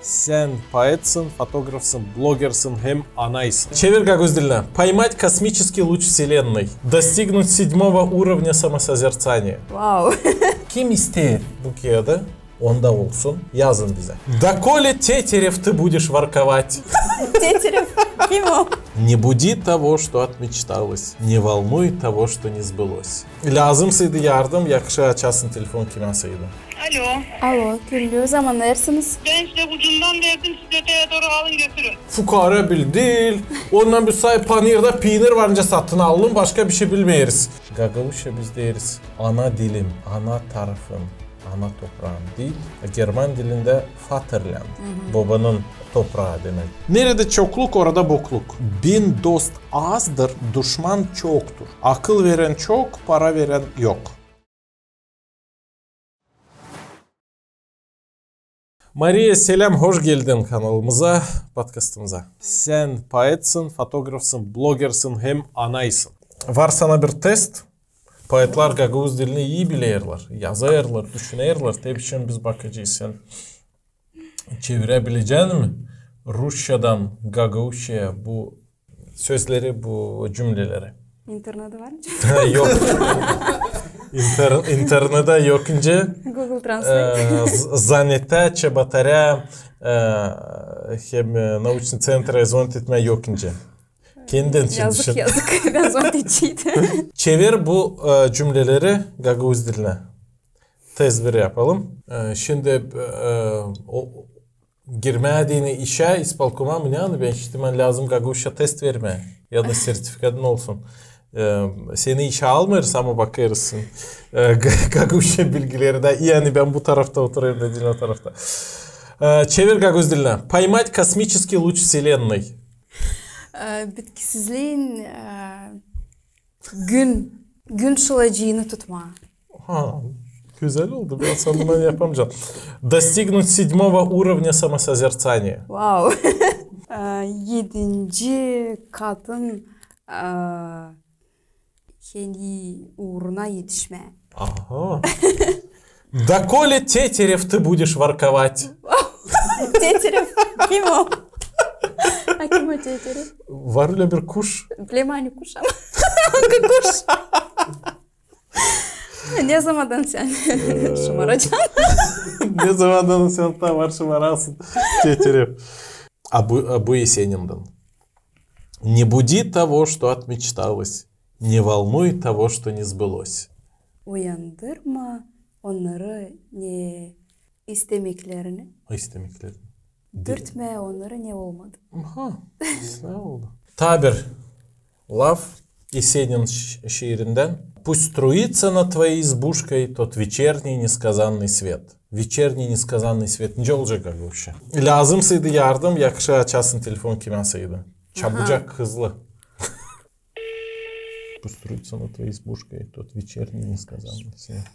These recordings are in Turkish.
Sen поэтсın, фотографсın, блогерсın hem anaysın. Çevir Gaguz diline. Поймать космический луч Вселенной. Достигнуть 7 уровня самосозерцания. Wow. Kim ister bu kağıdı? Onda olsun. Yazın bize. Доколе тетерев ты будешь ворковать? Тетерев. Kim o? Не буди того, что отмечталось. Не волнуй того, что не сбылось. Lazımsıydı yardım. Yakışı açasın telefon kimasıydı. Alo. Alo, Güllü. Zaman neresiniz? Ben size ucundan verdim. Siz öteye doğru alın götürün. Fukara bil değil. Ondan bir say panirde peynir varınca satın alın. Başka bir şey bilmeyiz. Gagavuşa biz deriz. Ana dilim, ana tarafım, ana toprağım değil. German dilinde Vaterland. Babanın toprağı demek. Nerede çokluk orada bokluk. Bin dost azdır, düşman çoktur. Akıl veren çok, para veren yok. Maria selam, hoş geldin kanalımıza, podcastımıza. Sen poetsin, fotografsın, bloggersin hem anaysın. Var sana bir test. Poetler Gagavuz dilini iyi bilirler, yazarlar, düşünürler. Tabii için biz bakacağız. Sen çevirebilecek mi? Rusçadan Gagavuzca'ya bu sözleri, bu cümleleri. İnternette var mı? Yok. İnternette yokunca Google Translate. занята чеботаря hem научный центр звонит etme yokunca. Kendin için düşün. Yazık. Ben zonticiydim. Çevir bu cümleleri Gagavuz diline. Tezbir yapalım. Şimdi girmediğini işe isbalkoma mı ne anı? Ben ihtimal lazım Gagavuzca test verme. Ya da sertifikatın olsun. Seni işe almıyoruz ama bakıyorsun. Gagavuzca bilgileri de yani ben bu tarafta oturuyorum dediğin o tarafta. Çevir Gagavuz diline. Поймать космический луч Вселенной. Bitkisizliğin gün şılacığını tutma. Ha, güzel oldu. Ben sandım ben yapamayacağım. Достигнуть 7 уровня самосозерцания. Wow. 7. katın kendi uğruna yetişme. Ага. Доколе тетерев ты будешь ворковать? Teteref. Kim o? Kim o teteref? Var öyle bir kuş. Plemani kuş ama. Hangi kuş? Ne zamandan sen şımaracaksın? Ne zamandan sen tam var şımarasın. Тетерев. Abu Есениnden. Не буди того, что отмечталось. Не волнуй того, что не сбылось. Uyandırma onları ne istemeklerini. İstemeklerini. Dürtme onları ne olmadı. Aha, ne oldu? Tabir, laf Есенин şiirinden. Пусть струится над твоей избушкой тот вечерний несказанный свет. Вечерний несказанный свет. Nece olacak Gagavuzca? Lazımsıydı yardım, yakışı açasın telefon kimasıydı. Çabucak, hızlı. Пусть струится над твоей избушкой тот вечерний несказанный свет.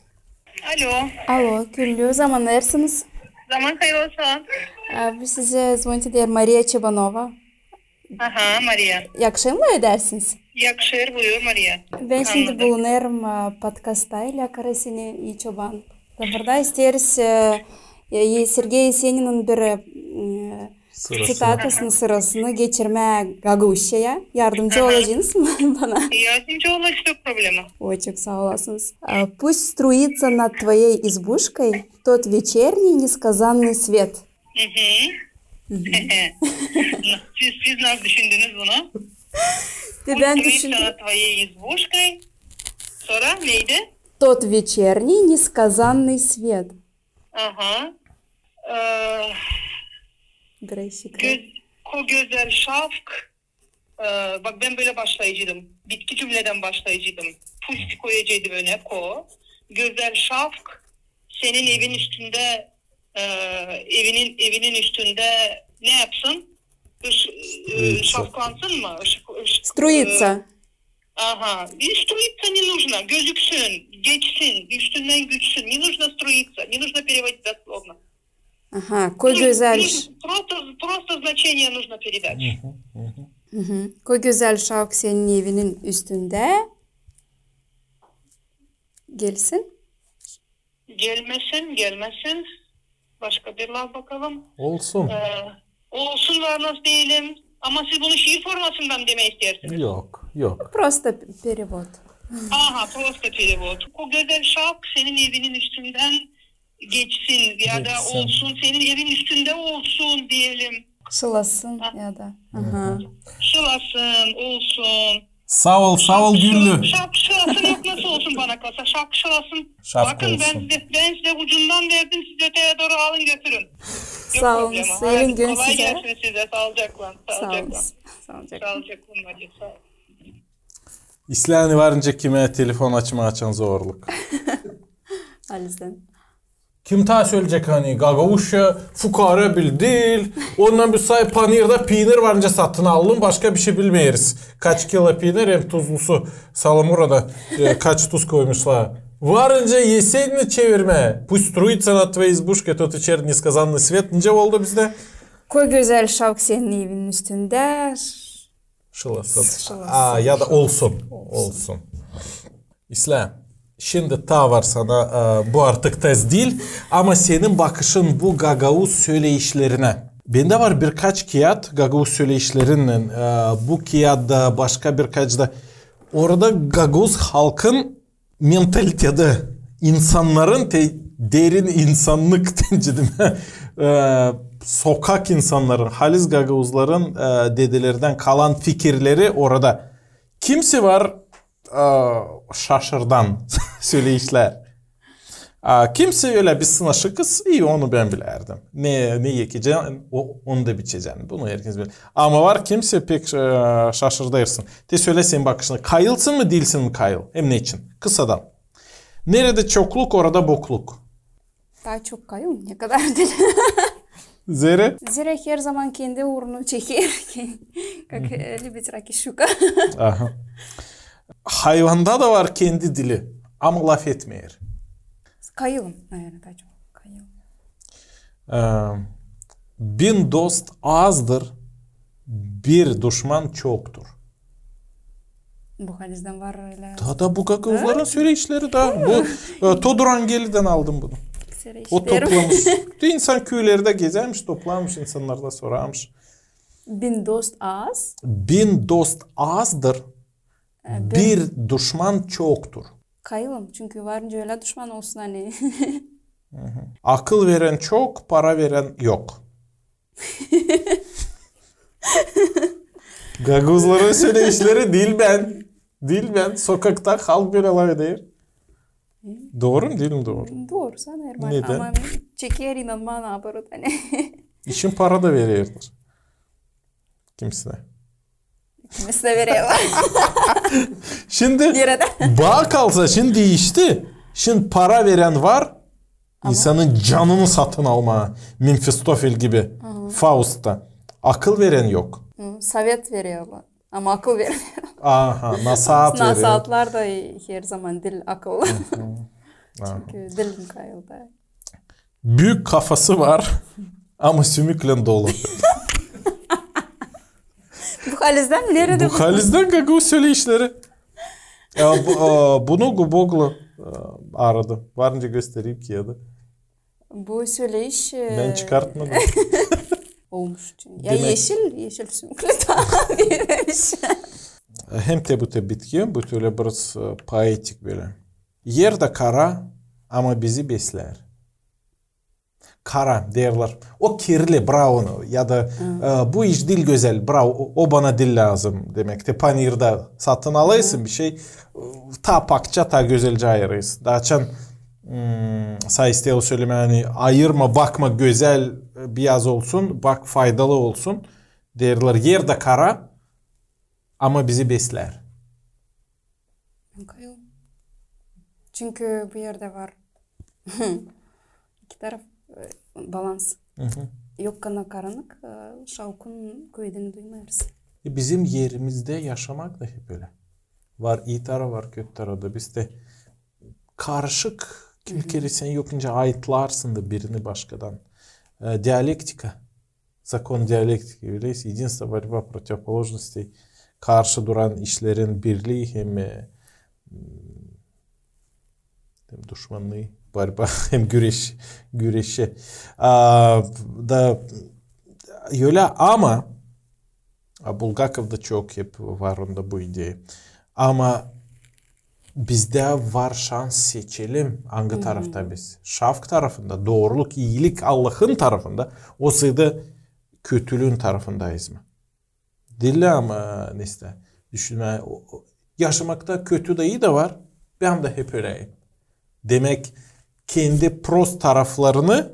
Alo. Alo, Güllü. Zaman neresiniz? Zaman hayırlı olsun. Biz size звоните der Maria Çebanova. Aha Maria. Yakışır mı edersiniz? Yakışır buyur Maria. Ben şimdi bulunuyorum podcast'ta ile Karasini и Çoban. Burada isteriz Sergey Yesenin'in bir sitatısını sırasını geçirme Gagavuzca'ya. Yardımcı olacaksınız mı bana? Yardımcı olmak yok problemi. Ой, çok sağ olasınız. Пусть струится над твоей избушкой тот вечерний несказанный свет. Siz nasıl düşündünüz bunu? Ben düşündüm. Nад твоей избушкой. Sonra neydi? Тот вечерний несказанный свет. Aha. Güzel şafk. Bak ben böyle başlayıcıydım. Bitki cümleden başlayıcıydım. Pust koyacaktım öne ko. Güzel şafk. Senin evin üstünde evinin üstünde ne yapsın? Şafklansın mı? Струится. Ага. Струиться не нужно. Gözüksün, geçsin, üstünden güçsün. Не нужно струиться. Не нужно переводить дословно. Ага, koy güzel. Просто значение нужно передать. Koy güzel şavk senin evinin üstünde. Gelsin. Gelmesin. Başka bir laf bakalım. Olsun. Olsun var nasıl diyelim. Ama siz bunu şiir formasından demeyi istersiniz. Yok. Просто перевод. Aha, просто перевод. O güzel şark senin evinin üstünden geçsin ya da Geçsin. olsun, senin evin üstünde olsun diyelim. Şılasın ya da. Aha. Şılasın, olsun. Sağ ol Güllü. Şap şılasın yok nasıl olsun bana kalsa. Şap şılasın. Şapka Bakın olsun. ben size ucundan verdim, siz öteye doğru alın götürün. Yok Sağ olun. problema. Sevin Hadi, gün kolay size. gelsin size. Sağlıcakla. Sağ olun. Sağlıcakla. Sağlıcakla. Sağlıcakla. Hadi, sağ olun. İslani varınca kime telefon açan zorluk. Alizden. Kim ta söyleyecek hani Gagavuşa fukara bil değil. Ondan bir say panirde peynir varınca satın alın başka bir şey bilmeyiz. Kaç kilo peynir hem tuzlusu salamurada kaç tuz koymuşlar. Varınca yeseydin çevirme. Pусть струится на твоей избушке тот вечер несказанный свет. Nece oldu bizde? Koy güzel şavk senin evinin üstünde. Şılasın. Şılasın. Ya da olsun. İslam. Şimdi ta var sana bu artık tez değil ama senin bakışın bu Gagavuz söyleyişlerine. Bende var birkaç kağıt Gagavuz söyleyişlerinin bu kağıtta başka birkaç da orada Gagavuz halkın mentaliteti, insanların derin insanlık dedim. Sokak insanların, Halis Gagavuzların dedelerden kalan fikirleri orada. Kimse var şaşırdan söyleyişler. Kimse öyle bir sınaşı kız iyi onu ben bilerdim. Ne yekeceğim onu da biçeceğim. Bunu herkes bilir. Ama var kimse pek şaşırdırsın. De söyle senin bakışına. Kayılsın mı değilsin mi kayıl? Hem ne için? Kısadan. Nerede çokluk orada bokluk. Daha çok kayın ne kadar değil. Zere? Zira her zaman kendi uğrunu çeker. Как любит раки şuka. Aha. Hayvanda da var kendi dili ama laf etmeyer. Kayılım. Naверное, daha çok kayılım. Bin dost azdır, bir düşman çoktur. Bu Halis'den var öyle. Da bu Gagavuzların söyleyişleri da. Bu Todorangeli'den aldım bunu. O toplamış. İnsan köylerde gezermiş, toplamış, insanlar da sorarmış. Bin dost az. Bin dost azdır, bir düşman çoktur. Kayılım. Çünkü varınca öyle düşman olsun hani. Akıl veren çok, para veren yok. Gagavuzların söyleyişleri değil ben. Sokakta halk böyle laf eder. Doğru mu değil mi doğru? Doğru sanırım. Neden? Ama çeker inanma naparot hani. İşin para da verirdir. Kimse. Kimse veriyorlar. Şimdi bağ kalsa şimdi değişti. Şimdi para veren var. İnsanın canını satın alma. Mephistofel gibi. Faust'ta. Akıl veren yok. Savet veriyorlar. Ama akıl vermiyor. Aha, nasihat veriyor. Nasihatlar da her zaman dil akıl. Çünkü dilim kayıldı. Büyük kafası var ama sümükle dolu. Bu Halis'den nerede? Bu Halis'den Gagavuz söyleyişleri. Bunu Guboglu aradı. Varınca göstereyim ki ya da. Bu söyleyiş... Ben çıkartmadım. Olmuş. Ya yeşil sümüklü daha verilmiş. Hem de bitki, bu öyle biraz poetik böyle. Yer de kara ama bizi besler. Kara derler. O kirli, bravo ya da bu iş dil güzel, bravo o bana dil lazım demekti. Panirde satın alaysın bir şey, ta pakça ta güzelce ayırırsın. Daha çan sayısıyla söyleme yani ayırma, bakma güzel beyaz olsun, bak faydalı olsun derler. Yer de kara ama bizi besler. Çünkü bu yerde var iki taraf balans. Yok kana karanlık, şavkun köyden duymayız. Bizim yerimizde yaşamak da hep öyle. Var iyi tarafı var kötü tarafı da. Bizde karışık kültürü sen yokunca ayıtlarsın da birini başkadan. Диалектика. Закон диалектики является единственная борьба противоположностей. Karşı duran işlerin birliği hem düşmanlığı. barba hem güreşi. Da öyle ama Bulgakov'da çok hep var onda bu ideya. Ama bizde var şans seçelim hangi tarafta biz. Şafk tarafında, doğruluk, iyilik Allah'ın tarafında. O sırada kötülüğün tarafındayız mı? Dille ama neyse. Düşünme. Yaşamakta kötü de iyi de var. Ben de hep öyleyim. Demek kendi pros taraflarını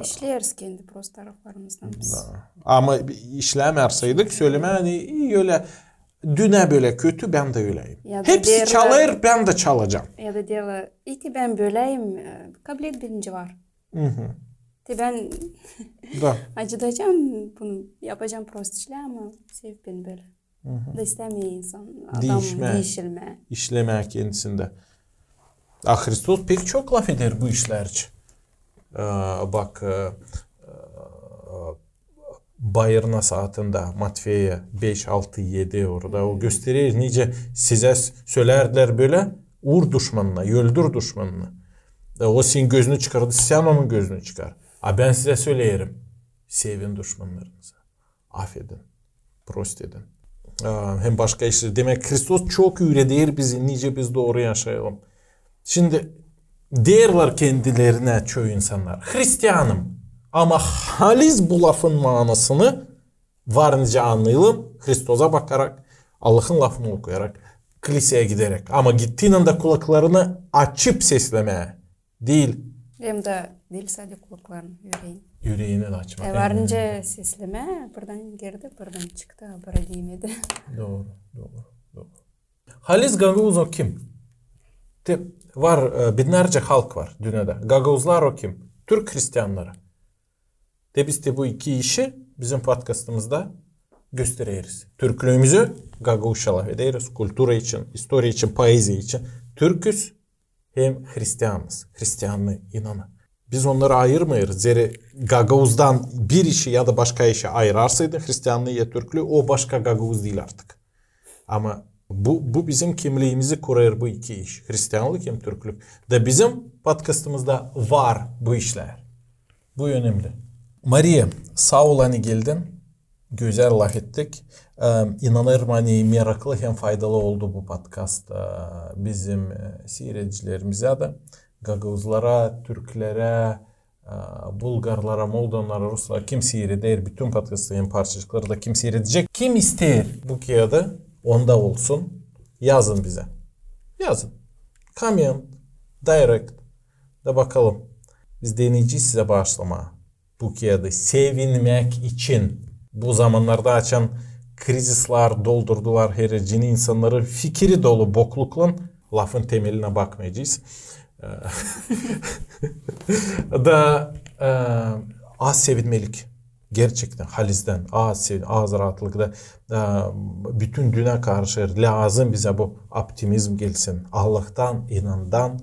işleriz kendi pros taraflarımızdan biz. Ama işlemerseydik söyleme hani öyle düne böyle kötü ben de öyleyim. Hepsi çalır ben de çalacağım. Ya da diyorlar ki ben böyleyim kabul et birinci var. Ben acıdacağım bunu yapacağım prost işle ama sev beni böyle. Da istemiyor insan. Adam değişilme. İşleme kendisinde. Hristos pek çok laf eder bu işler için. Bak Bayırna saatinde Matvey'e 5, 6, 7 orada o gösterir. Nice size söylerler böyle uğur düşmanına, öldür düşmanını. O senin gözünü çıkardı, sen onun gözünü çıkar. Ben size söyleyelim. Sevin düşmanlarınızı. Affedin. Prost edin. Hem başka işler. Demek Hristos çok öğretir bizi. Nice biz doğru yaşayalım. Şimdi derler kendilerine çoğu insanlar. Hristiyanım. Ama halis bu lafın manasını var nice anlayalım. Hristos'a bakarak, Allah'ın lafını okuyarak, kiliseye giderek. Ama gittiğin anda kulaklarını açıp seslemeye değil. Hem de değil sadece kulaklarını, yüreğini de açmak. Varınca sesleme, buradan girdi, buradan çıktı, buraya değmedi. Doğru. Halis Gagavuz o kim? Var binlerce halk var dünyada. Gagavuzlar o kim? Türk Hristiyanları. Biz de bu iki işi bizim podcastımızda gösteririz. Türklüğümüzü Gagavuz'a laf ederiz. Kültüre için, historia için, poezi için. Türküz hem Hristiyanız. Hristiyanlığı inanı. Biz onları ayırmayırız. Zeri Gagavuz'dan bir işi ya da başka işi ayırarsaydı Hristiyanlığı ya Türklüğü o başka Gagavuz değil artık. Ama bu bizim kimliğimizi koruyar bu iki iş. Hristiyanlık hem Türklük. Da bizim podcastımızda var bu işler. Bu önemli. Maria sağ ol hani geldin. Güzel laf ettik. İnanırım hani meraklı hem faydalı oldu bu podcast bizim seyredicilerimize de. Gagavuzlara, Türklere, Bulgarlara, Moldovlara, Ruslara kim seyreder? Bütün podcastların parçacıkları da kim seyredecek? Kim ister bu kağıdı? Onda olsun. Yazın bize. Yazın. Comment, direct. Da bakalım. Biz deneyeceğiz size bağışlama. Bu kağıdı sevinmek için bu zamanlarda açan krizisler doldurdular hericini insanları fikri dolu boklukla lafın temeline bakmayacağız. Da az sevinmelik. Gerçekten halizden az rahatlıkla bütün dünya karşı lazım bize bu optimizm gelsin. Allah'tan, inandan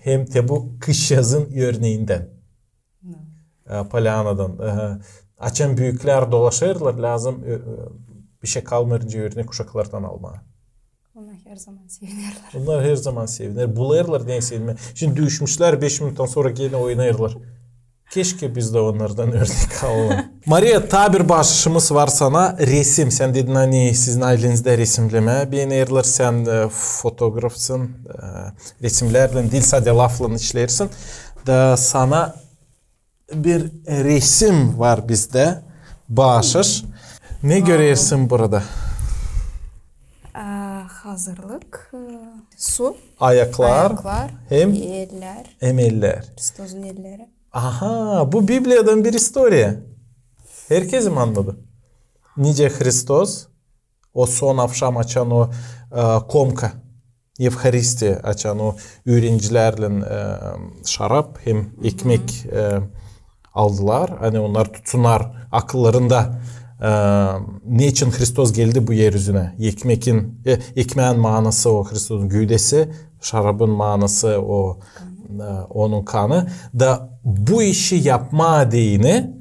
hem de bu kış yazın örneğinden. Polyana'dan. Açan büyükler dolaşırlar lazım bir şey kalmayınca örnek kuşaklardan almaya. Onlar her zaman sevinirler. Onlar her zaman sevinir. Bulayırlar diye sevinme. Şimdi düşmüşler 5 minuttan sonra gene oynayırlar. Keşke biz de onlardan örnek alalım. Maria tabir başımız var sana. Resim. Sen dedin hani sizin ailenizde resimleme beğenirler. Sen fotoğrafsın. Resimlerle değil sadece lafla işlersin. Da sana bir resim var bizde. Bağışır. Ne görüyorsun burada? Hazırlık, su, Ayaklar hem eller. Hristos'un elleri. Aha, bu Biblia'dan bir historia. Herkes mi anladı? Nice Hristos, o son akşam açan o komka, Evharisti açan o öğrencilerle şarap hem ekmek aldılar. Hani onlar tutsunlar akıllarında ne için Hristos geldi bu yeryüzüne? Ekmeğin manası o Hristos'un güdesi, şarabın manası o onun kanı. Da bu işi yapma değini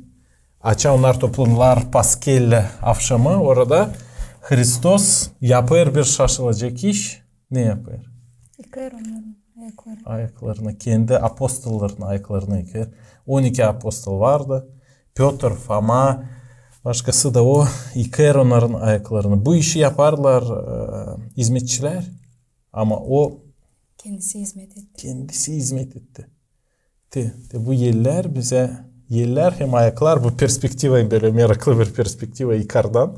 açan onlar toplumlar Pascal akşamı orada Hristos yapar bir şaşılacak iş. Ne yapar? Yıkar onların ayakları. Ayaklarını, kendi apostolların ayaklarını yıkar. 12 apostol vardı. Piotr, Foma, başkası da o yıkar onların ayaklarını. Bu işi yaparlar hizmetçiler. Ama o Kendisi hizmet etti. kendisi hizmet etti. Bu yerler bize, yerler hem ayaklar bu perspektiva, böyle meraklı bir perspektiva yukarıdan.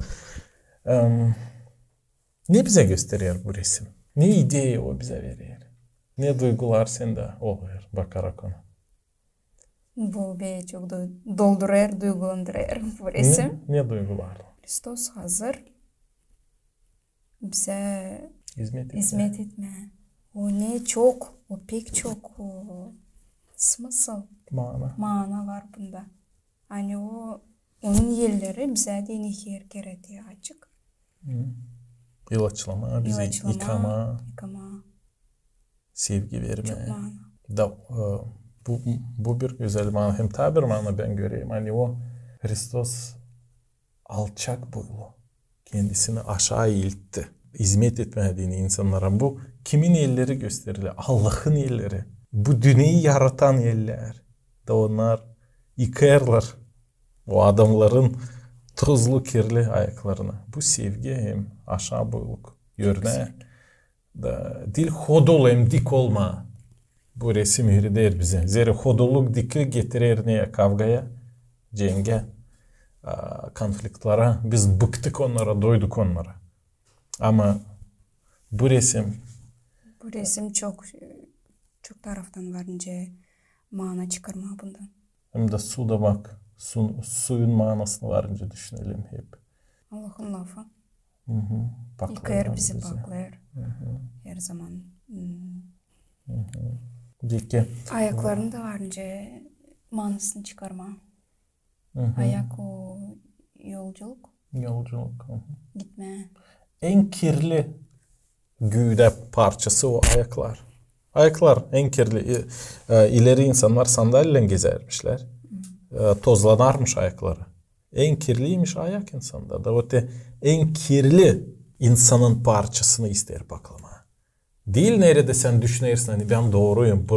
Ne bize gösteriyor bu resim? Ne ideyi o bize veriyor? Ne duygular sende oluyor bakarak ona? Bu beni çok dolduruyor, duygulandırıyor bu resim. Ne duygular? Hristos hazır bize Hizmet etme. O ne çok, o pek çok smysl, mana var bunda. Hani onun yerleri bize dini keretiyor açık. İlaçlama, bizi yıkama, sevgi verme. Çok mana. Da, bu bir güzel mana. Hem tabir mana ben göreyim. Hani o Hristos alçak boylu. Kendisini aşağı eğiltti. Hizmet etmediğini insanlara. Bu kimin elleri gösterili? Allah'ın elleri. Bu dünyayı yaratan eller. Da onlar yıkarlar. O adamların tozlu kirli ayaklarını. Bu sevgi hem aşağı boyluk. Yörne. Da dil hodol hem dik olma. Bu resim der bize. Zira hodoluk diki getirir neye? Kavgaya, cenge, konfliktlara. Biz bıktık onlara, doyduk onlara. Ama bu resim çok taraftan varınca mana çıkarma bundan. hem de suda bak. Suyun manasını varınca düşünelim hep. Allah'ın lafı. Yıkar bizi baklar. Her zaman. Peki. Ayaklarını da varınca manasını çıkarma. Ayak o yolculuk. Gitme. En kirli güde parçası o ayaklar. Ayaklar en kirli. İleri insanlar sandalyeyle gezermişler. Tozlanarmış ayakları. En kirliymiş ayak insanda da. O en kirli insanın parçasını ister baklama. Değil nerede sen düşünüyorsun hani ben doğruyum.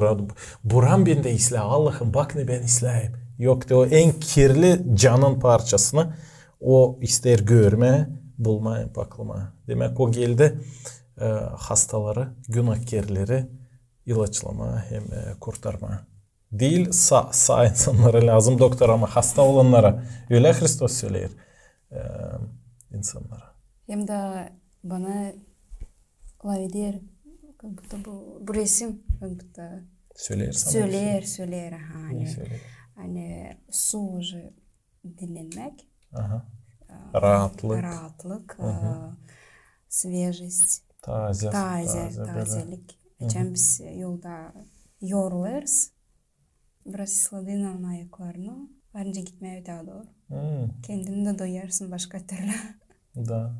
Buram bende islah. Allah'ım bak ne ben islahim. Yok de o en kirli canın parçasını o ister görme, bulma, baklama. Demek o geldi hastaları, günahkarları ilaçlama hem kurtarma. Değil sağ insanlara lazım doktor ama hasta olanlara. Öyle Hristos söyler insanlara. Hem de bana layder bu resim söyler hani su dinlenmek, rahatlık, свежесть, tazelik. Geçen biz yolda yoruluruz. Biraz ısladığın an ayaklarını. Bence gitmeye daha doğru. Kendini de doyarsın başka türlü. Da.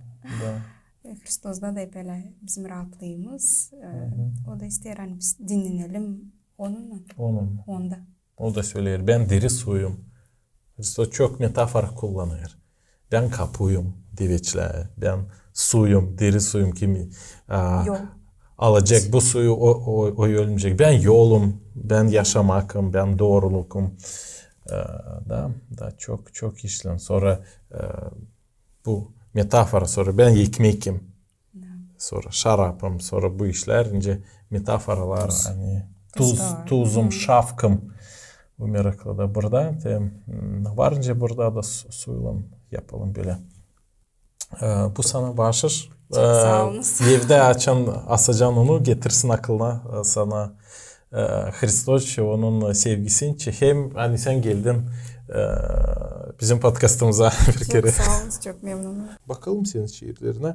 Hristos'da da böyle bizim rahatlığımız. O da ister hani biz dinlenelim onda. O da söyler. Ben deri suyum. Hristos çok metafora kullanıyor. Ben kapıyım deveçler. Ben suyum, deri suyum kimi alacak bu suyu o ölmeyecek. Ben yolum, ben yaşamakım, ben doğrulukum. Da çok işlen. Sonra bu metafora sonra ben ekmekim. Sonra şarapım, sonra bu işler ince metaforalar hani tuzum, şafkım. Bu meraklı da burada. Varınca burada da suyla yapalım böyle. Bu sana bağışır. Evde asacan onu getirsin aklına sana Hristos onun sevgisini. Hem hani sen geldin bizim podcastımıza bir kere. Çok sağ olun, çok memnunum. Bakalım senin şiirlerine.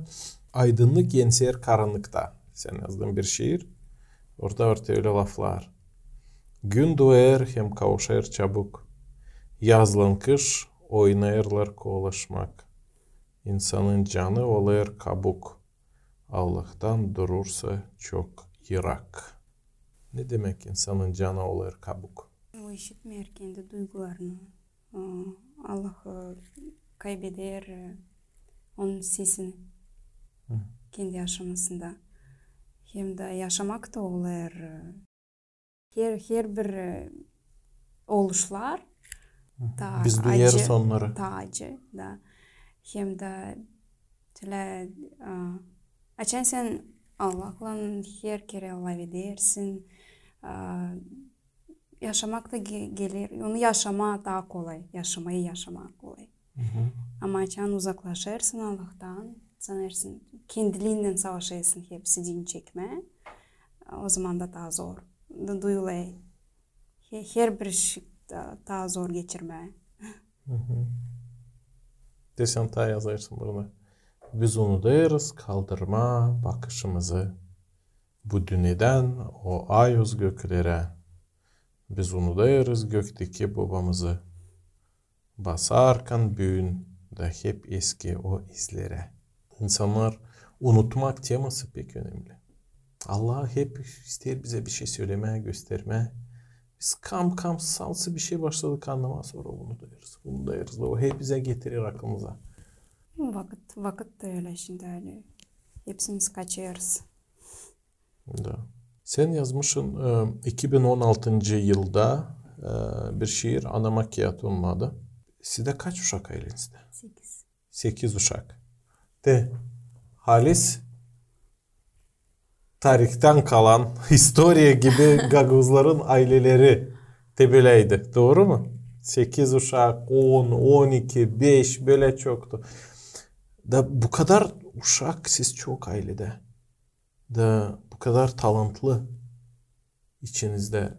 Aydınlık yenser karanlıkta. Sen yazdığın bir şiir. Orada öyle laflar. Gün doğar hem kavuşar çabuk. Yazlan kış oynayırlar kolaşmak. İnsanın canı olur kabuk. Allah'tan durursa çok yırak. Ne demek insanın canı olur kabuk? O işitmeyer kendi duygularını. Allah'ı kaybeder onun sesini. Kendi yaşamasında. hem de yaşamak da olur. Her bir oluşlar da Biz duyarız onları. Da acı da hem de tile açan sen Allah'la her kere olabilirsin. Yaşamak da gelir. Onu yaşama daha kolay. Yaşamayı yaşamak kolay. Ama açan uzaklaşırsın Allah'tan. Sanırsın kendiliğinden savaşırsın hepsi din çekme. O zaman da daha zor. Duyulay. Her bir şey daha zor geçirme. Desen ta yazarsın burada. Biz unutayız kaldırma bakışımızı. Bu dünyadan o ayuz göklere. Biz unutayız gökteki babamızı. Basarken büyün de hep eski o izlere. İnsanlar unutmak teması pek önemli. Allah hep ister bize bir şey söylemeye, göstermeye. Biz kam salsı bir şey başladık anlamaya sonra bunu duyarız. O hep bize getirir aklımıza. Vakit de öyle şimdi öyle. Hepsimiz kaçıyoruz. Da. Sen yazmışsın 2016. yılda bir şiir Ana Makyat olmadı. Sizde kaç uşak ailenizde? 8. 8 uşak. De Halis tarihten kalan historia gibi Gagavuzların aileleri de böyleydi. Doğru mu? 8 uşak, 10, 12, 5 böyle çoktu. Da bu kadar uşak siz çok ailede. Da bu kadar talantlı içinizde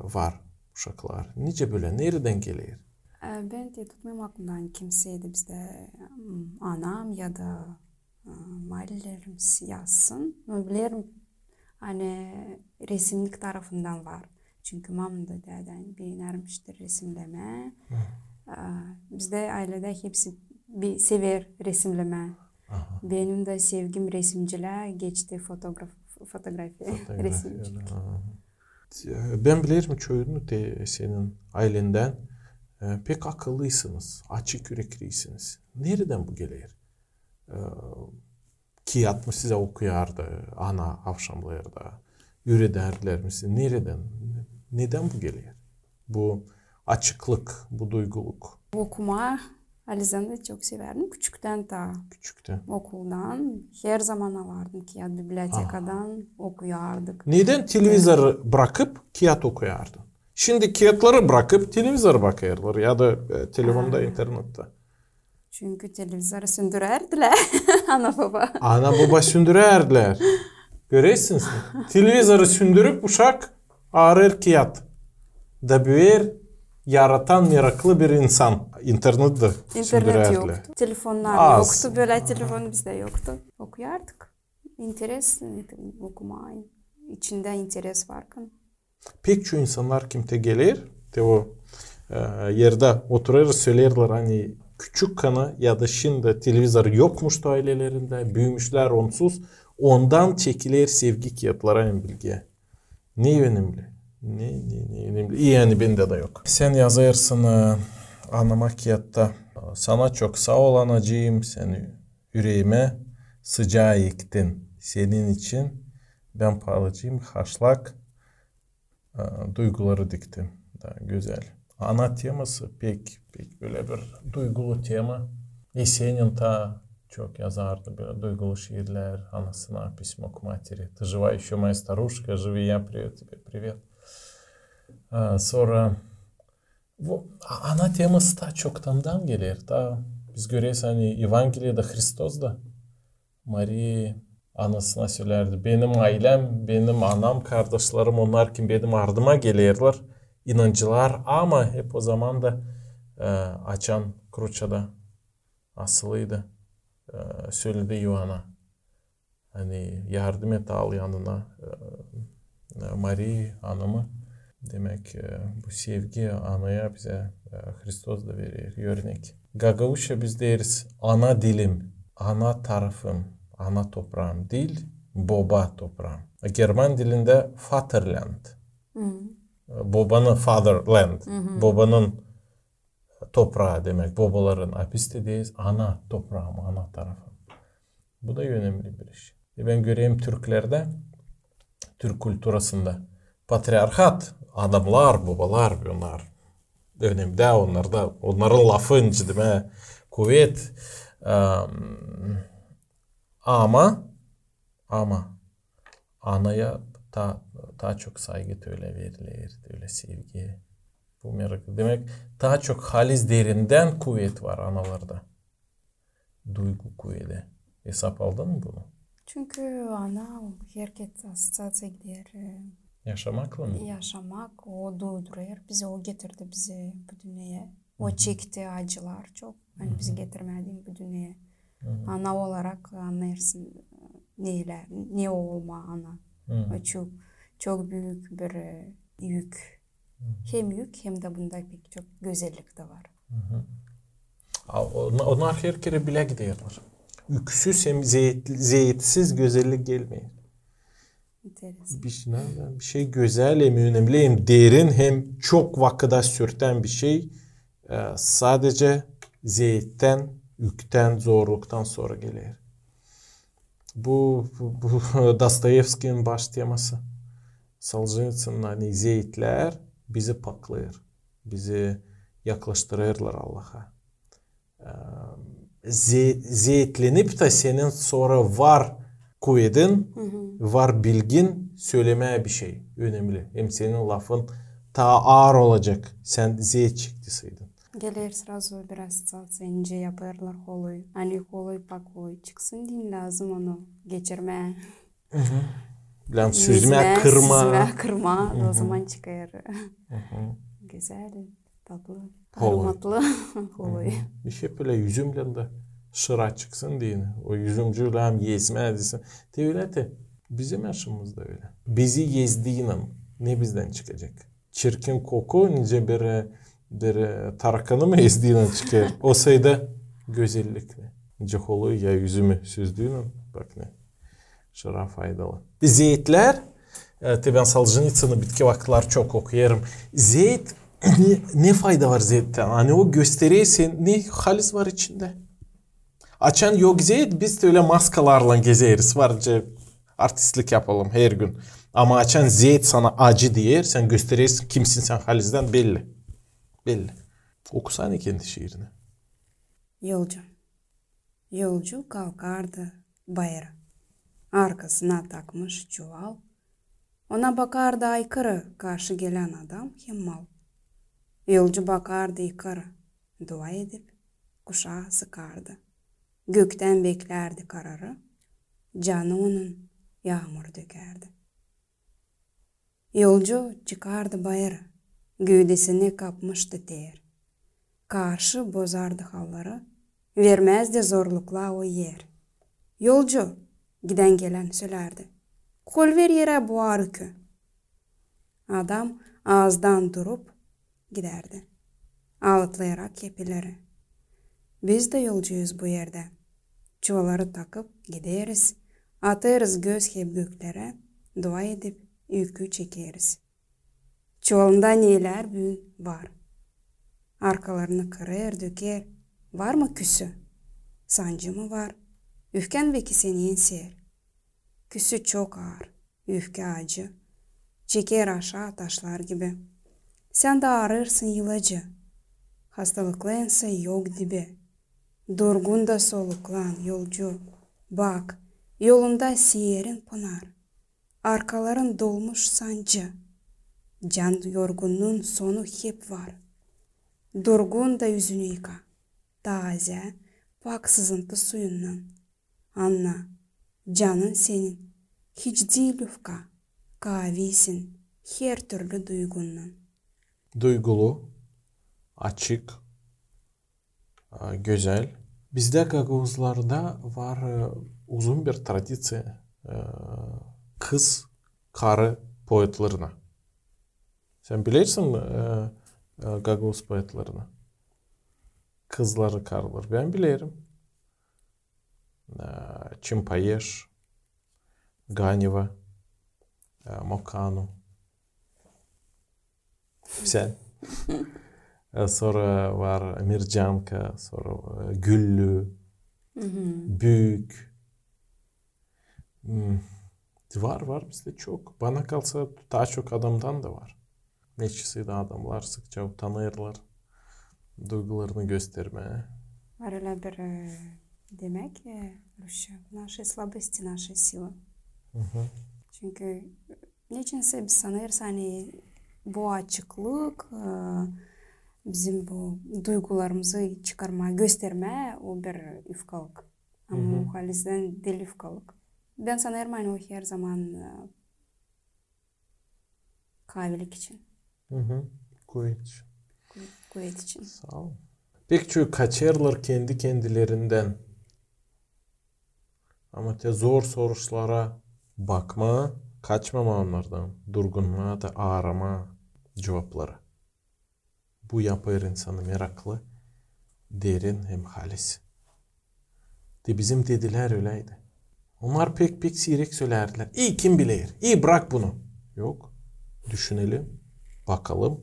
var uşaklar. Nice böyle nereden gelir? Ben de tutmayayım aklımdan kimseydi bizde anam ya da mahallelerimiz yazsın. Bilirim hani resimlik tarafından var. Çünkü mamam da deden beğenirmiştir resimleme. Bizde ailede hepsi bir sever resimleme. Aha. Benim de sevgim resimciliğe geçti fotoğrafi resimcilik. Ben bilirim çoğunu de senin ailenden pek akıllısınız, açık yürekliysiniz. Nereden bu gelir? Kiyat mı size okuyardı, ana akşamlarda, ürederler misin? Nereden? Neden bu gelir? Bu açıklık, bu duyguluk. Okuma, Alizan'da çok severdim. Küçükten ta. Küçükten. Okuldan her zaman alırdım kiyat bibliotekadan okuyardık. Neden televizoru bırakıp kiyat okuyardın? Şimdi kiyatları bırakıp televizoru bakarlar ya da telefonda, internette. Çünkü televizoru sündürerdiler ana baba. Ana baba sündürerdiler. Görüyorsunuz. Televizoru sündürüp uşak ağrır kiyat. Da bir yaratan meraklı bir insan. İnternette İnternet yoktu. Telefonlar yoktu. Böyle telefon bizde yoktu. Okuyardık. İnteres okuma. İçinde interes varken. Pek çok insanlar kimte gelir. De o yerde oturur söylerler hani küçük kanı ya da şimdi televizor yokmuş ailelerinde. Büyümüşler onsuz. Ondan çekilir sevgi kiyatlara en bilgi. Ne önemli? Ne önemli? İyi yani bende de yok. Sen yazarsın Ana Makyat'ta. Sana çok sağ ol anacığım. Seni yüreğime sıcağı yıktın. Senin için ben parlayacağım haşlak duyguları diktim. Da güzel. Ana teması pek böyle bir duygulu tema. Yesenin ta çok yazardı böyle duygulu şiirler. Anasına письмо к матери. Ты жива еще моя старушка, живи я, привет тебе, привет. Sonra bu ana teması da çoktandan gelir. Da biz görüyoruz hani Evangeliye'de Hristos da Maria anasına söylerdi. Benim ailem, benim anam, kardeşlerim onlar kim benim ardıma gelirler. İnancılar ama hep o zaman da açan Kruça'da asılıydı. Söyledi Yuhan'a. Hani yardım et al yanına Maria anamı. Demek bu sevgi anaya bize Hristos da verir örnek. Gagavuşa biz deriz ana dilim, ana tarafım, ana toprağım değil, baba toprağım. German dilinde Vaterland. Babanın fatherland. Babanın toprağı demek. Babaların apistedeyiz. Ana toprağım, ana tarafım. Bu da önemli bir iş. Ben göreyim Türklerde Türk kültürasında. Patriarhat, adamlar, babalar bunlar. Önemli, onların lafı incitme, kuvvet. Ama anaya daha çok saygı öyle verilir, öyle sevgi. Bu merak. Demek daha çok halis derinden kuvvet var analarda. Duygu kuvveti. Hesap aldın mı bunu? Çünkü ana herkes assotsiasiya gider. Yaşamakla mı? Yaşamak, o doğduruyor. Bizi o getirdi bizi bu dünyaya. O çekti acılar çok. Hani bizi getirmedi bu dünyaya. Ana olarak anlarsın neler, ne olma ana. O çok büyük bir yük. Hem yük hem de bunda pek çok güzellik de var. Onlar her kere bile gidiyorlar. Yüksüz hem zeyitsiz güzellik gelmiyor. Bir şey güzel hem önemli hem derin hem çok vakıda sürten bir şey sadece zeyitten, yükten, zorluktan sonra gelir. Bu Dostoyevski'nin baş teması. Solzhenitsyn'ın hani zeyitler bizi paklayır. Bizi yaklaştırırlar Allah'a. Zeytlenip de senin sonra var kuvvetin, var bilgin söylemeye bir şey önemli. Hem senin lafın daha ağır olacak. Sen zeyt çıktısaydın. Gelir sразу biraz salsa ince yaparlar holoyu. Hani holoyu pakoyu çıksın din lazım onu geçirme. Yani süzme kırma. Süzme kırma o zaman çıkar. Güzel, tatlı, aromatlı holoyu. Bir şey böyle yüzümle de şıra çıksın diye. O yüzümcüyle hem yezme desin. De öyle de bizim yaşımızda öyle. Bizi yezdiğinin ne bizden çıkacak? Çirkin koku nice bir tarakanı mı ezdiğinin çıkar? O sayıda güzellik mi? Nice holoyu ya yüzümü süzdüğünün bak ne. Şıra faydalı. Zeytler, ben Solzhenitsyn'ı bitki vakıtlar çok okuyorum. Zeyt ne fayda var zeytten? Hani o gösteriyorsun ne halis var içinde. Açan yok zeyt biz de öyle maskalarla gezeriz. Varca artistlik yapalım her gün. Ama açan zeyt sana acı diyer. Sen gösteriyorsun kimsin sen halisden belli. Belli. Okusana kendi şiirini. Yolcu kalkardı bayra. Arkasına takmış çuval. Ona bakardı aykırı karşı gelen adam hem mal. Yolcu bakardı yukarı. Dua edip kuşağı sıkardı. Gökten beklerdi kararı. Canı onun yağmur dökerdi. Yolcu çıkardı bayırı. Gövdesini kapmıştı ter. Karşı bozardı halları. Vermezdi zorlukla o yer. Yolcu giden gelen söylerdi. Kol ver yere bu arıkı. Adam ağızdan durup giderdi. Ağıtlayarak kepileri. Biz de yolcuyuz bu yerde. Çuvaları takıp gideriz. Atarız göz hep göklere. Dua edip yükü çekeriz. Çuvalında neler var. Arkalarını kırar döker. Var mı küsü? Sancı mı var? Üfken belki seni yenser. Küsü çok ağır. Üfke acı. Çeker aşağı taşlar gibi. Sen de ağrırsın yılacı. Hastalıklansa yok dibi. Durgun da soluklan yolcu. Bak yolunda siyerin pınar. Arkaların dolmuş sancı. Can yorgunluğun sonu hep var. Durgun da yüzünü yıka. Taze, pak sızıntı suyundan. Anla, canın senin. Hiç değil ufka. Kavisin her türlü duygundan. Duygulu, açık, güzel. Bizde Gagavuzlarda var uzun bir tradisiya kız karı poetlarına. Sen bilirsin mi Gagavuz poetlarını? Kızları karılar. Ben bilirim. Çimpayeş, Ganeva, Mokanu. Sen. Sonra var Mircanka, sonra Güllü, Büyük. Var bizde çok. Bana kalsa daha çok adamdan da var. Neçesi adamlar sıkça utanırlar. Duygularını göstermeye. Var öyle bir demek Rusça. Наши слабости, наши силы. Çünkü neçense biz sanırız hani bu açıklık bizim bu duygularımızı çıkarma, gösterme o bir üfkalık. Ama o halizden değil üfkalık. Ben sanırım hani o her zaman kahvelik için. Kuvvet için. Sağ ol. Pek çok kaçarlar kendi kendilerinden. Ama zor sorulara bakma, kaçmama onlardan. Durgunluğa da arama cevapları. Bu yapar insanı meraklı, derin hem halis. Bizim dediler öyleydi. Onlar pek sirek söylerdiler. İyi kim bilir, iyi bırak bunu. Yok, düşünelim, bakalım,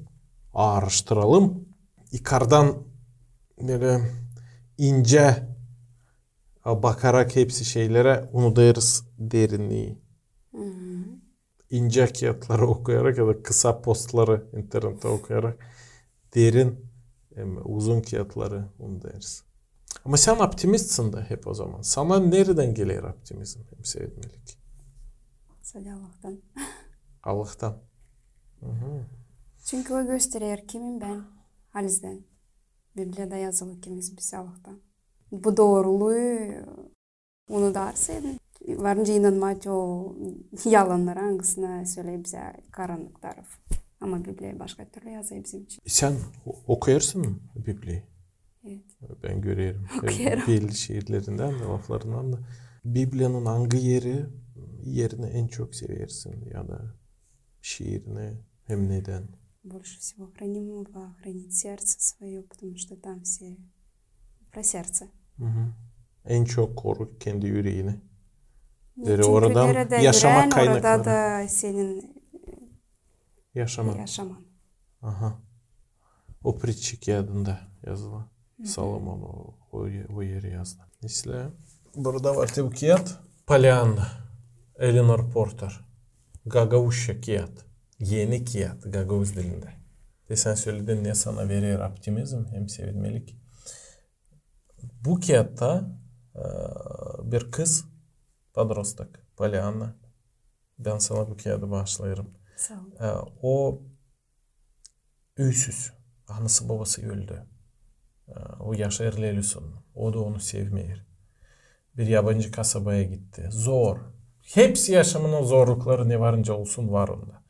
araştıralım. Yukarıdan böyle ince bakarak hepsi şeylere unutayırız derinliği. İnce kağıtları okuyarak ya da kısa postları internette okuyarak derin uzun kağıtları unutayırız. Ama sen optimistsin de hep o zaman. Sana nereden gelir optimizm hem sevmelik? Sadece Allah'tan. Allah'tan. Çünkü o gösterir kimim ben halizden. Biblia'da yazılı kimiz biz Allah'tan. Bu doğruluğu onu da arsaydın. Varınca inanmak o yalanlara hangisine söyle bize karanlık taraf. Ama Biblia başka türlü yazıyor bizim için. Sen okuyarsın mı Biblia'yı? Evet. Ben görüyorum. Okuyorum. Belli şiirlerinden de laflarından da. Biblia'nın hangi yerini en çok seversin ya da şiirini hem neden? Больше всего хранимого хранить сердце свое, потому что там все про сердце. En çok koru kendi yüreğini. Çünkü oradan nerede yaşama yüreğin, kaynakları. orada da senin yaşaman. Aha. O Pritçi kağıdında yazılı. Salomon o yeri yazdı. Neyse. Burada var bu kağıt. Pollyanna. Eleanor Porter. Gagavuşya kağıt. Yeni kağıt Gagavuz dilinde. Sen söyledin ne sana verir optimizm hem sevilmelik. Bu kağıtta bir kız padrostak Pollyanna. Ben sana bu kağıdı bağışlayırım. Sağ ol. O üysüz. Anası babası öldü. O yaşar Leluson. O da onu sevmeyir. Bir yabancı kasabaya gitti. Zor. Hepsi yaşamının zorlukları ne varınca olsun var onda.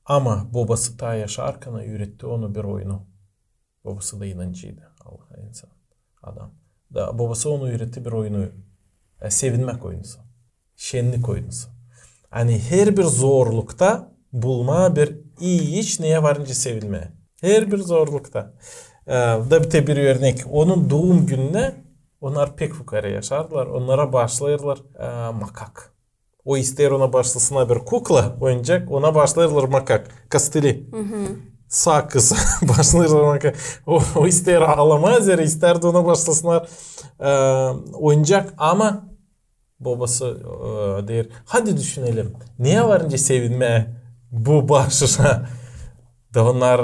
Ama babası ta yaşarken öğretti onu bir oyunu. Babası da inancıydı. Allah'a insan. Adam. Da babası onu öğretti bir oyunu. Sevinmek oyunusu. Şenlik oyunusu. Hani her bir zorlukta bulma bir iyi iş neye varınca sevilmeye. Her bir zorlukta. Da bir örnek. Onun doğum gününe onlar pek fukara yaşardılar. Onlara başlayırlar makak. O ister ona başlasına bir kukla oyuncak. Ona başlayırlar makak. Kastili. Sağ kız başlayırlar makak. O ister alamaz yere ister de ona başlasınlar oyuncak ama babası der. Hadi düşünelim. Neye varınca sevinme bu başına. Da onlar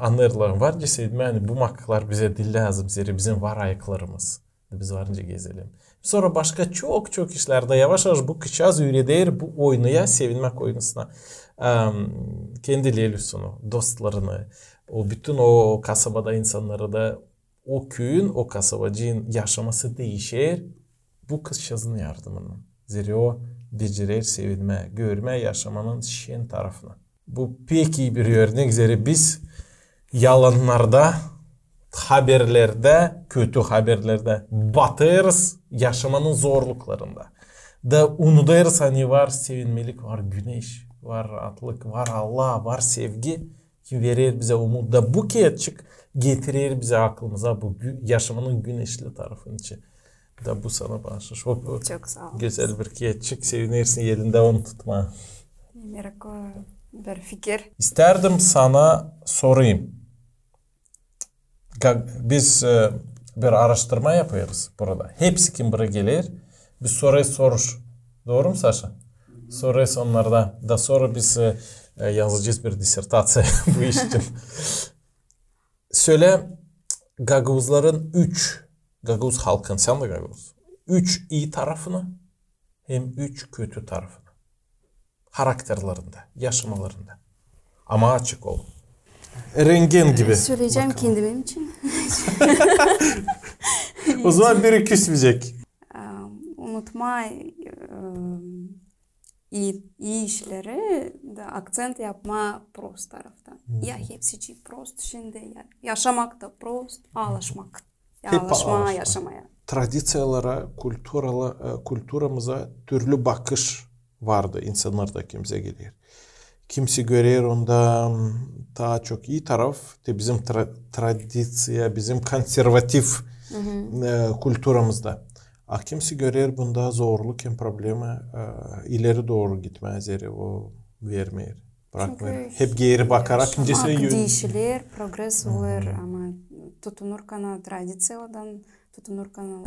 anlarlar. Varınca sevinme yani bu makaklar bize dil lazım. Zira bizim var ayaklarımız. Biz varınca gezelim. Sonra başka çok işlerde yavaş bu kışaz üredir bu oynuya sevinmek oyunusuna. Kendi Lelusunu, dostlarını, o bütün o kasabada insanları da o köyün, o kasabacının yaşaması değişir. Bu kışazın yardımının. Zira o becerir sevinme, görme, yaşamanın şen tarafına. Bu pek iyi bir örnek. Zira biz yalanlarda, haberlerde, kötü haberlerde batırız yaşamanın zorluklarında. Da unutayırız hani var sevinmelik, var güneş, var rahatlık, var Allah, var sevgi ki verir bize umut. Da bu kağıtçık getirir bize aklımıza bu yaşamanın güneşli tarafın içi. Da bu sana bağışır. Çok sağ ol. Güzel bir kağıtçık sevinirsin yerinde onu tutma. Merak bir fikir. İsterdim sana sorayım. Biz bir araştırma yapıyoruz burada. Hepsi kim buraya gelir. Bir soruyu sorur. Doğru mu Saşa? Sorarız onlarda. Da sonra biz yazacağız bir disertasyon bu iş için. Söyle Gagavuzların 3, Gagavuz halkın, sen de Gagavuz. 3 iyi tarafını hem 3 kötü tarafını. Karakterlerinde, yaşamalarında. Ama açık ol. Rengen gibi. Söyleyeceğim kendim için. O zaman biri küsmeyecek. Unutma iyi işleri de akcent yapma prost taraftan. Ya hepsi prost şimdi. Ya yaşamak da prost, alışmak. Alışma yaşamaya. Tradisiyalara, kültürümüze türlü bakış vardı insanlarda kimse gelir. Kimse görür onda daha çok iyi taraf de bizim tradisiya, bizim konservatif kültürümüzde. Kimse görür bunda zorluk hem problemi ileri doğru gitmez yeri o vermeyer. Bırakmayır. Hep geri bakarak incesi değişilir, progres olur ama tutunurken tradisiyadan tutunurken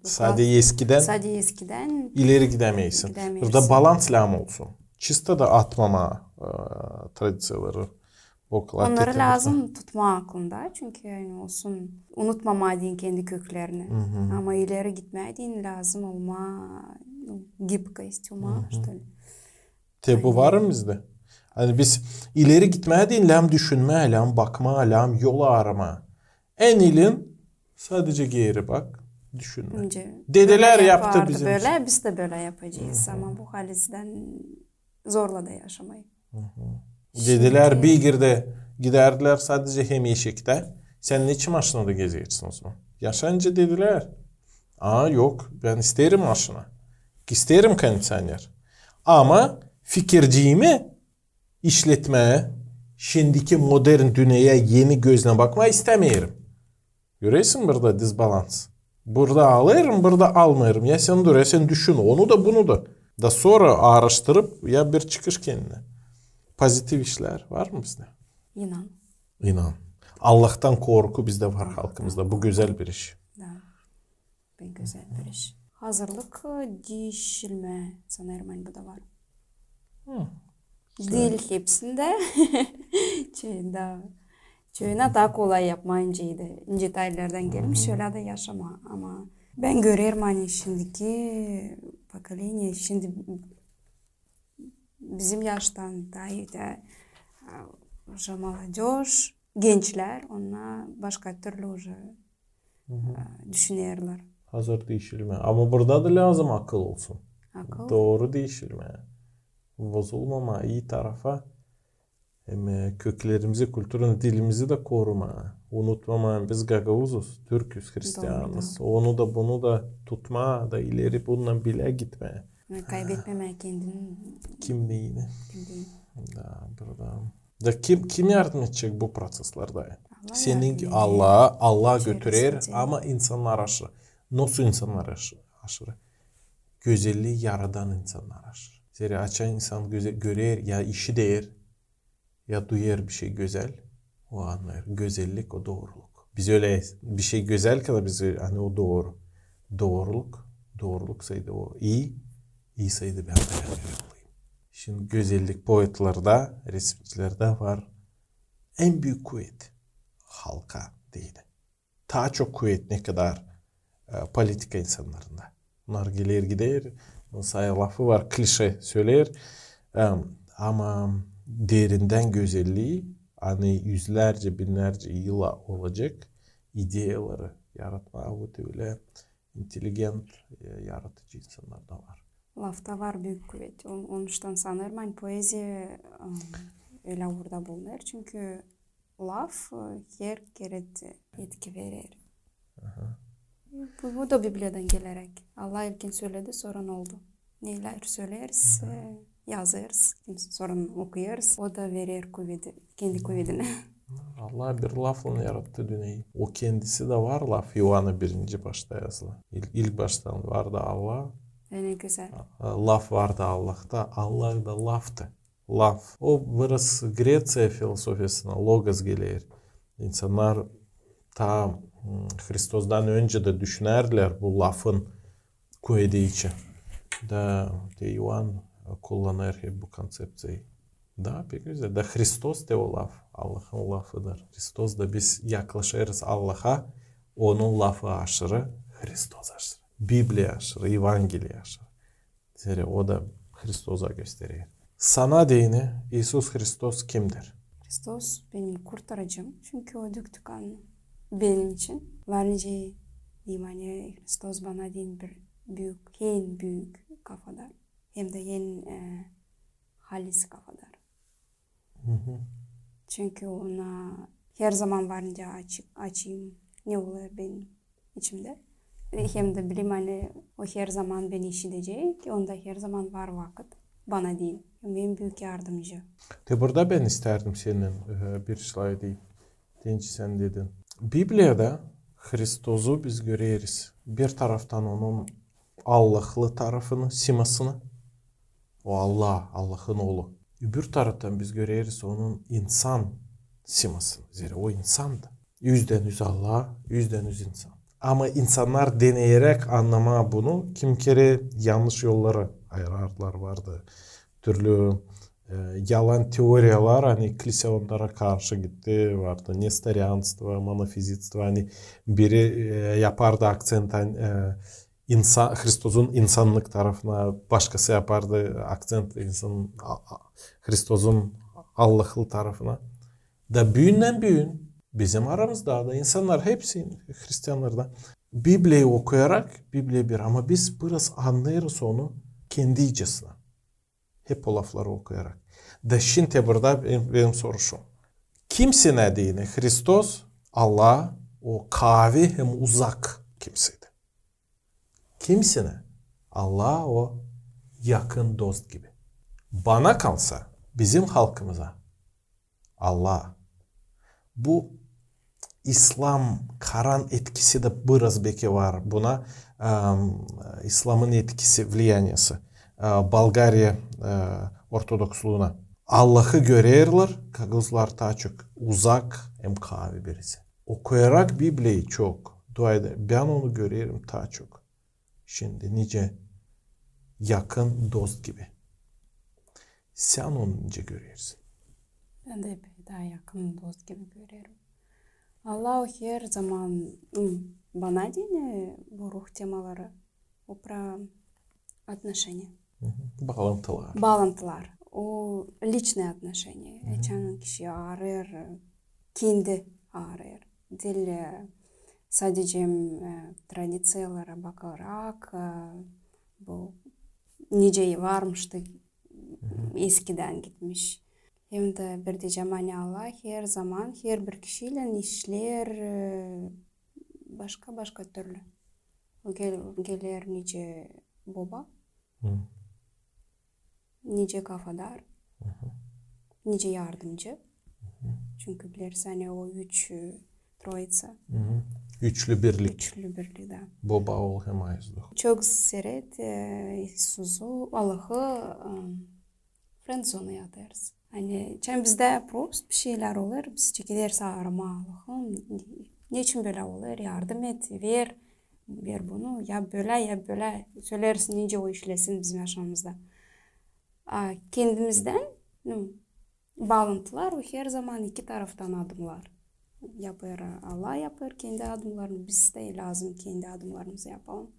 sadece eskiden ileri gidemeysin. Burada balans lazım olsun. Çista da atmama tradisiyaları. Onları lazım tutma aklında çünkü yani olsun unutmama deyin kendi köklerini. Ama ileri gitmeye deyin lazım olma gibkost olma işte. Bu var mı bizde? Hani biz ileri gitmeye deyin lam düşünme, lam bakma, lam yol arama. En ilin sadece geri bak, düşünme. Dedeler yaptı bizim böyle, için. Biz de böyle yapacağız ama bu halizden zorla da yaşamayı. Dedeler bir girde giderdiler sadece hem eşikte. Sen niçin maşınada geziyorsun o zaman? Yaşanınca dediler. Yok ben isterim maşına. İsterim kondisyoner. Ama fikirciğimi işletmeye, şimdiki modern dünyaya yeni gözle bakmaya istemiyorum. Görüyorsun burada disbalans. Burada alıyorum, burada almıyorum. Ya sen dur, ya sen düşün onu da bunu da. Da sonra araştırıp ya bir çıkış kendine. Pozitif işler var mı bizde? İnan. Allah'tan korku bizde var halkımızda. Bu güzel bir iş. Bu güzel bir iş. Hazırlık değişilme sanırım bu da var. Değil hepsinde. Çoğuna daha kolay yapmayıncaydı. Detaylardan gelmiş öyle de yaşama ama ben görüyorum hani şimdiki поколение şimdi bizim yaştan daha iyi de молодежь, gençler ona başka türlü düşünüyorlar. Hazır değişilme. Ama burada da lazım akıl olsun. Doğru değişilme. Bozulmama iyi tarafa hem köklerimizi, kültürün dilimizi de koruma. Unutmama biz Gagavuzuz, Türküz, Hristiyanız. Onu da bunu da tutma da ileri bununla bile gitme. Kaybetmeme kendini. Kimliğini. Da kim yardım edecek bu proseslerde? Senin Allah götürür ama insanlar aşırı. Nasıl insanlar aşırı? Güzelliği yaradan insanlar aşırı. Zira açan insan görür ya işi değer ya duyar bir şey güzel. O anlar. Güzellik o doğruluk. Biz öyle bir şey güzel kadar biz hani o doğru. Doğruluk saydı o iyi saydı ben de olayım. Şimdi güzellik boyutlarda, resimcilerde var. En büyük kuvvet halka değil. Daha çok kuvvet ne kadar politika insanlarında. Bunlar gelir gider. Mesela lafı var, klişe söyler. Ama derinden güzelliği hani yüzlerce binlerce yıla olacak ideyaları yaratma öyle intelligent yaratıcı insanlar da var. Lafta var büyük kuvvet. Onun için sanırım hani poezi öyle orada bulunur. Çünkü laf her kere etki verir. Bu da Biblia'dan gelerek. Allah ilkin söyledi sonra ne oldu? Neler söyleriz, yazarız, sonra okuyarız. O da verir kuvveti, kendi kuvvetini. Allah bir lafla yarattı dünyayı. O kendisi de var laf. Yuvan'a 1. başta yazılı. İlk baştan vardı Allah. Ne güzel. Laf vardı Allah'ta. Allah da laftı. Laf. O burası Grecia filosofyasına logos gelir. İnsanlar ta Hristos'dan önce de düşünerler bu lafın kuvveti için. Da Yuvan kullanır hep bu konsepsiyi. Da pek güzel. Da Hristos de o laf. Allah'ın lafıdır. Hristos da biz yaklaşırız Allah'a. Onun lafı aşırı. Hristos aşırı. Biblia aşırı. Evangeliya aşırı. Zira o da Hristos'a gösteriyor. Sana dini İsus Hristos kimdir? Hristos benim kurtarıcım. Çünkü o döktü kanını benim için. Varınca diyeyim hani Hristos bana deyin bir büyük, en büyük kafadar. Hem de en halis kafadar. Çünkü ona her zaman varınca açayım ne olur benim içimde. Hem de bileyim hani o her zaman beni işitecek. Onda her zaman var vakit bana değil. En büyük yardımcı. De burada ben isterdim senin bir slide diyeyim. Deyince sen dedin. Biblia'da Hristos'u biz görüyoruz. Bir taraftan onun Allah'lı tarafını, simasını. O Allah, Allah'ın oğlu. Öbür taraftan biz görüyoruz onun insan simasını. Zira o insandı. %100 Allah, %100 insan. Ama insanlar deneyerek anlama bunu. Kim kere yanlış yollara ayarlar vardı. Türlü yalan teoriyalar hani kilise onlara karşı gitti vardı. Nestorianство, monofizitство hani biri yapardı akcent insan Hristos'un insanlık tarafına, başkası yapardı akcent insanın Hristos'un Allah'lı tarafına. Da büyün bizim aramızda da insanlar hepsi Hristiyanlardan Biblia'yı okuyarak Biblia bir ama biz biraz anlayırız onu kendi icesine. Hep o lafları okuyarak. Da şimdi burada benim soru şu. Kimse ne dini? Hristos, Allah o kavi hem uzak kimseydi. Kimse ne? Allah o yakın dost gibi. Bana kalsa bizim halkımıza Allah bu İslam Karan etkisi de biraz belki var buna. İslam'ın etkisi, влияниясы. Bulgarya Ortodoksluğuna. Allah'ı görürler, kagızlar daha çok uzak hem kavi birisi. Okuyarak Biblia'yı çok dua eder. Ben onu görüyorum daha çok. Şimdi nice yakın dost gibi. Sen onu nice görüyorsun. Ben de daha yakın dost gibi görüyorum. Allah her zaman bana dini bu ruh temaları. O про отношения. Bağlantılar. Bağlantılar. O личные отношения. Geçen kişi arıyor, kendi arıyor. Değil sadece tradisiyalara bakarak bu nice varmıştı eskiden gitmiş. Hem de bir diyeceğim hani Allah her zaman her bir kişiyle işler başka türlü. O gelir nice baba, nice kafadar, nice yardımcı. Çünkü bilirsin hani o üç trojica. Üçlü birlik. Üçlü birlik da. Baba, oğul hem ayızlık. Çok seret Isus'u Allah'ı friendzona'ya atarız. Hani bizde prost bir şeyler olur. Biz gideriz arama Allah'ım. Niçin böyle olur? Yardım et, ver bunu. Ya böyle söylersin nice o işlesin bizim yaşamımızda. Kendimizden bağlantılar o her zaman iki taraftan adımlar. Yapar Allah yapar kendi adımlarını. Biz de lazım kendi adımlarımızı yapalım.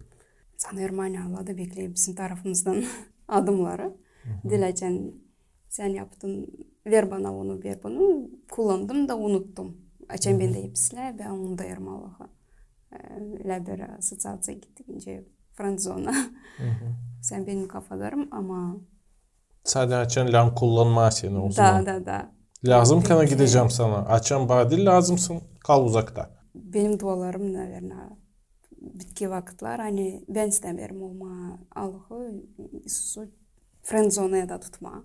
Sanırım hani Allah da bekliyor bizim tarafımızdan adımları. Dileyeceğim sen yaptın, ver bana onu, ver bunu. Kullandım da unuttum. Açan ben de hepsiyle ben onu da yerim Allah'a. Öyle bir asosiasyon gittiğince friendzona. Sen benim kafalarım ama... Sadece açan lan kullanma seni o zaman. Da. Lazım kana gideceğim sana. Açan badil lazımsın, kal uzakta. Benim dualarım ne bitki vakitler hani ben istemiyorum ama Allah'ı, Isus'u friendzona'ya da tutma.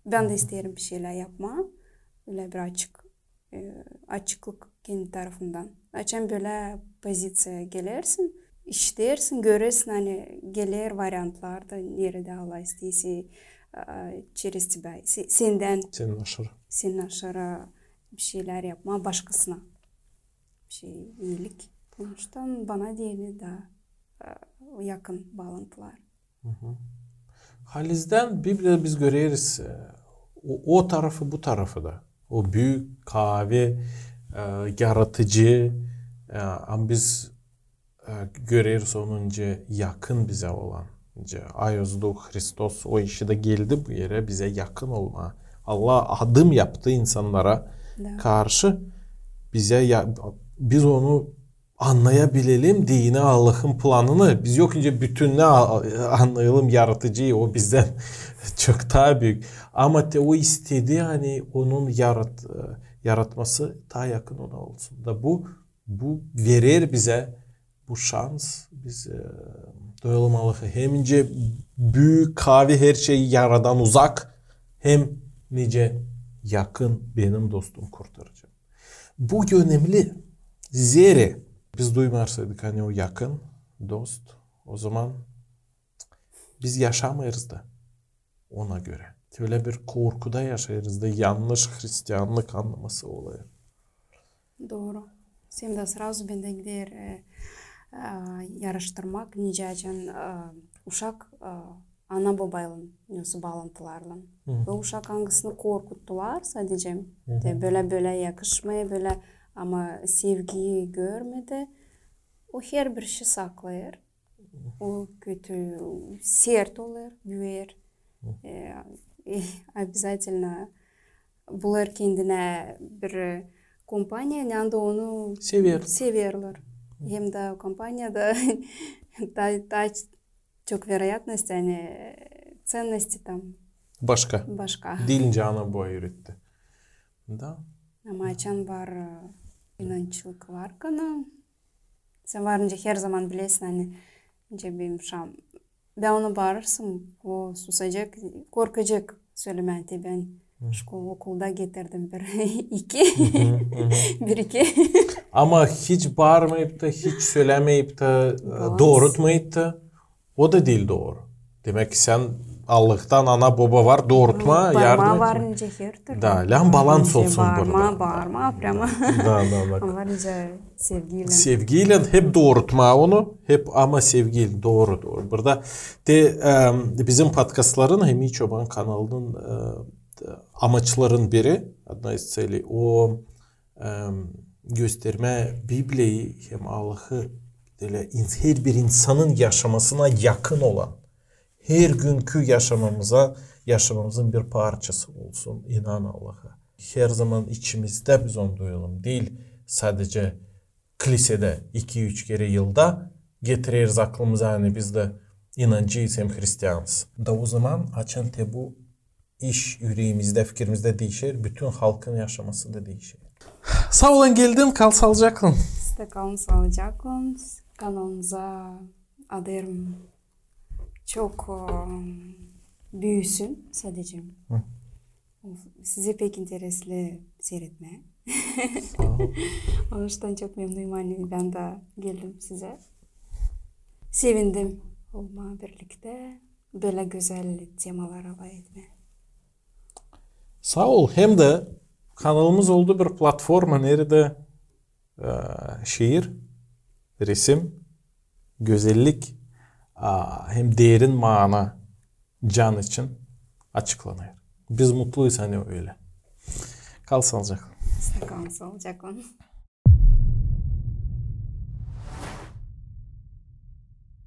Ben de isterim bir şeyler yapma. Öyle bir açıklık kendi tarafından. Açan böyle pozisyaya gelirsin, işlersin, görürsün hani gelir varyantlarda nerede Allah isteyse через тебя, senin aşağı bir şeyler yapma başkasına. Bir şey iyilik. Sonuçta bana değil de yakın bağlantılar. Halizden Biblia'da biz görüyoruz o tarafı bu tarafı da. O büyük kahve yaratıcı ama biz görüyoruz onunca yakın bize olan. Ayozdu Hristos o işi de geldi bu yere bize yakın olma. Allah adım yaptı insanlara karşı biz onu anlayabilelim dini Allah'ın planını. Biz yok önce bütününü anlayalım yaratıcıyı o bizden çok daha büyük. Ama o istedi hani onun yaratması daha yakın ona olsun. Da bu verir bize bu şans biz doyalım Allah'ı hem ince büyük kahve her şeyi yaradan uzak hem nice yakın benim dostum kurtarıcı. Bu önemli. Zeri biz duymarsaydık hani o yakın dost o zaman biz yaşamayız da ona göre. Öyle bir korkuda yaşayırız da yanlış Hristiyanlık anlaması oluyor. Doğru. Sen de сразу bende gider yarıştırmak nicecan uşak ana babayla nasıl bağlantılarla. Ve uşak hangisini korkuttular sadece. Böyle yakışmaya böyle ama sevgiyi görmedi. O her bir şey saklayır. O kötü sert olur, büyür. Обязательно bulur kendine bir kompanya yanında onu severler. Hem de kompanyada daha çok veriyatность yani ценности там. Başka. Dilince ana boyu üretti. Da. Ama açan var inançlık var kana. Sen varınca her zaman bilesin hani benim şam. Ben ona bağırırsam o susacak, korkacak söylementi ben okulda getirdim bir iki. Ama hiç bağırmayıp da hiç söylemeyip de doğrultmayıp da o da değil doğru. Demek ki sen Allah'tan ana baba var doğrultma yardım etme. Varınca her Da, lan balans olsun burada. Bağırma prema. Da. Varınca sevgiyle. Sevgiyle hep doğrultma onu. Hep ama sevgiyle doğru. Burada bizim podcastların hem Çoban kanalının amaçların biri adına o gösterme Biblia'yı hem Allah'ı her bir insanın yaşamasına yakın olan her günkü yaşamamızın bir parçası olsun. İnan Allah'a. Her zaman içimizde biz onu duyalım. Değil sadece kilisede 2-3 kere yılda getiririz aklımıza hani biz de inancıyız hem Hristiyanız. Da o zaman açan bu iş yüreğimizde, fikrimizde değişir. Bütün halkın yaşaması da değişir. Sağ olun geldin. Kal sağlıcakla. Siz de kalın sağlıcakla. Kanalımıza adım çok büyüsün sadece. Size pek interesli seyretme. Onun için çok memnunum anne. Ben de geldim size. Sevindim olma birlikte. Böyle güzel temalar alay etme. Sağ ol. Hem de kanalımız oldu bir platforma nerede şiir, resim, güzellik hem derin mana can için açıklanıyor. Biz mutluyuz hani öyle. Kal sağlıcakla. Siz de kalın sağlıcakla.